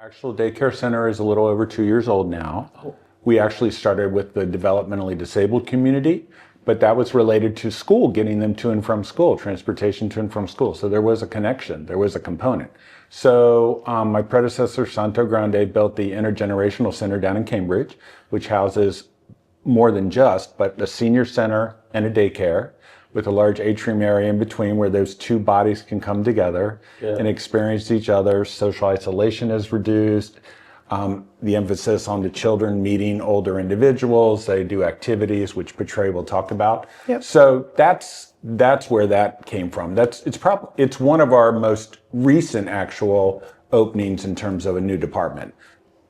actual daycare center is a little over 2 years old now. We actually started with the developmentally disabled community, but that was related to school, getting them to and from school, transportation to and from school. So there was a connection, there was a component. So my predecessor, Santo Grande, built the Intergenerational Center down in Cambridge, which houses more than just, but a senior center and a daycare with a large atrium area in between where those two bodies can come together and experience each other. Social isolation is reduced. The emphasis on the children meeting older individuals. They do activities, which Petrae will talk about. So that's where that came from. It's one of our most recent actual openings in terms of a new department,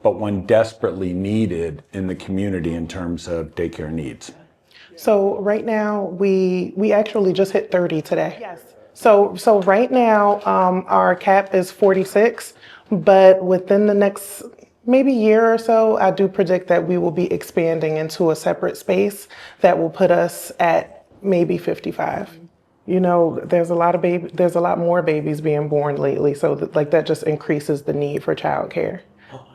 but one desperately needed in the community in terms of daycare needs. So right now we actually just hit 30 today. Yes. So right now our cap is 46, but within the next maybe year or so, I do predict that we will be expanding into a separate space that will put us at maybe 55. You know, there's a lot more babies being born lately, so that just increases the need for childcare.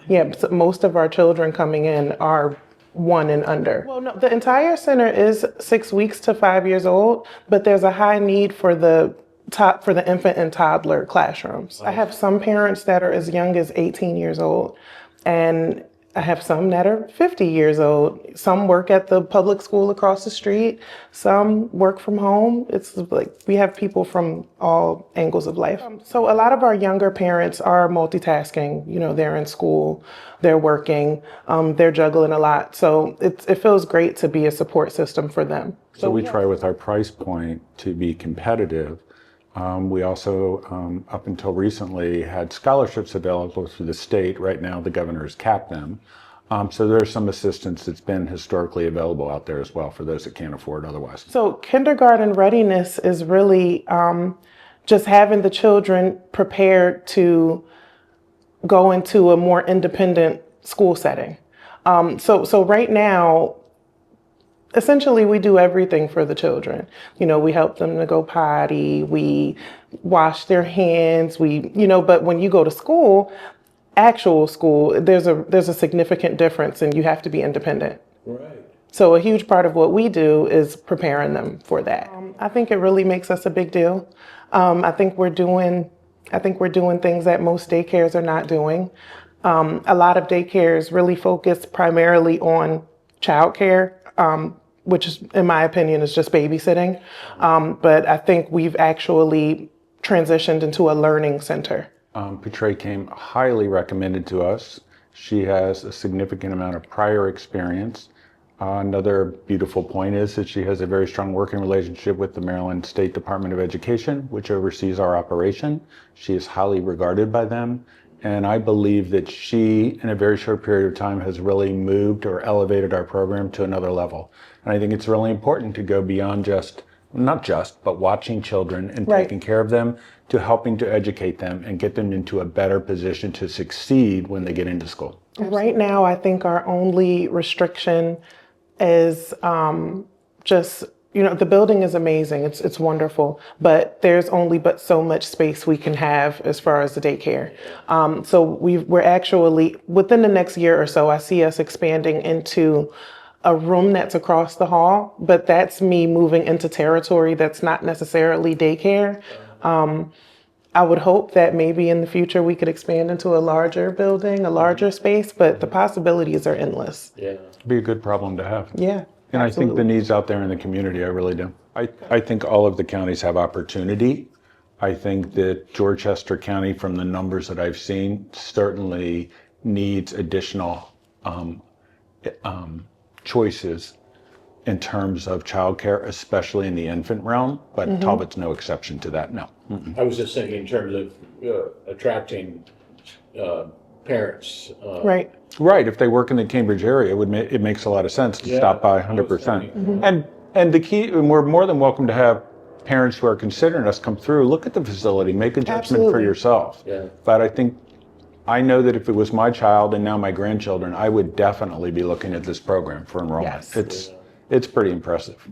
Yeah, so most of our children coming in are 1 and under. Well, no, the entire center is 6 weeks to 5 years old, but there's a high need for the infant and toddler classrooms. I have some parents that are as young as 18 years old, and I have some that are 50 years old. Some work at the public school across the street. Some work from home. It's like we have people from all angles of life. So a lot of our younger parents are multitasking. You know, they're in school, they're working, they're juggling a lot. So it feels great to be a support system for them. So we try with our price point to be competitive. We also, up until recently, had scholarships available through the state. Right now, the governor has capped them. So there's some assistance that's been historically available out there as well for those that can't afford otherwise. So kindergarten readiness is really just having the children prepared to go into a more independent school setting. So right now, essentially, we do everything for the children. You know, we help them to go potty, we wash their hands, but when you go to school, actual school, there's a significant difference and you have to be independent. Right. So a huge part of what we do is preparing them for that. I think it really makes us a big deal. I think we're doing things that most daycares are not doing. A lot of daycares really focus primarily on childcare, which is, in my opinion, is just babysitting. But I think we've actually transitioned into a learning center. Petrae came highly recommended to us. She has a significant amount of prior experience. Another beautiful point is that she has a very strong working relationship with the Maryland State Department of Education, which oversees our operation. She is highly regarded by them. And I believe that she, in a very short period of time, has really moved or elevated our program to another level. And I think it's really important to go beyond but watching children and taking care of them, to helping to educate them and get them into a better position to succeed when they get into school. Right now, I think our only restriction is the building is amazing. It's wonderful, but there's only but so much space we can have as far as the daycare. So we're actually, within the next year or so, I see us expanding into a room that's across the hall, but that's me moving into territory that's not necessarily daycare. I would hope that maybe in the future we could expand into a larger building, a larger space, but the possibilities are endless. Yeah, it'd be a good problem to have. Yeah. And absolutely. I think the needs out there in the community, I really do. I think all of the counties have opportunity. I think that Dorchester County, from the numbers that I've seen, certainly needs additional choices in terms of childcare, especially in the infant realm, but Talbot's no exception to that, no. I was just thinking in terms of attracting parents. Right, if they work in the Cambridge area, it makes a lot of sense to stop by 100%. And the key, and we're more than welcome to have parents who are considering us come through, look at the facility, make a judgment for yourself. Yeah. But I know that if it was my child and now my grandchildren, I would definitely be looking at this program for enrollment. Yes. It's pretty impressive.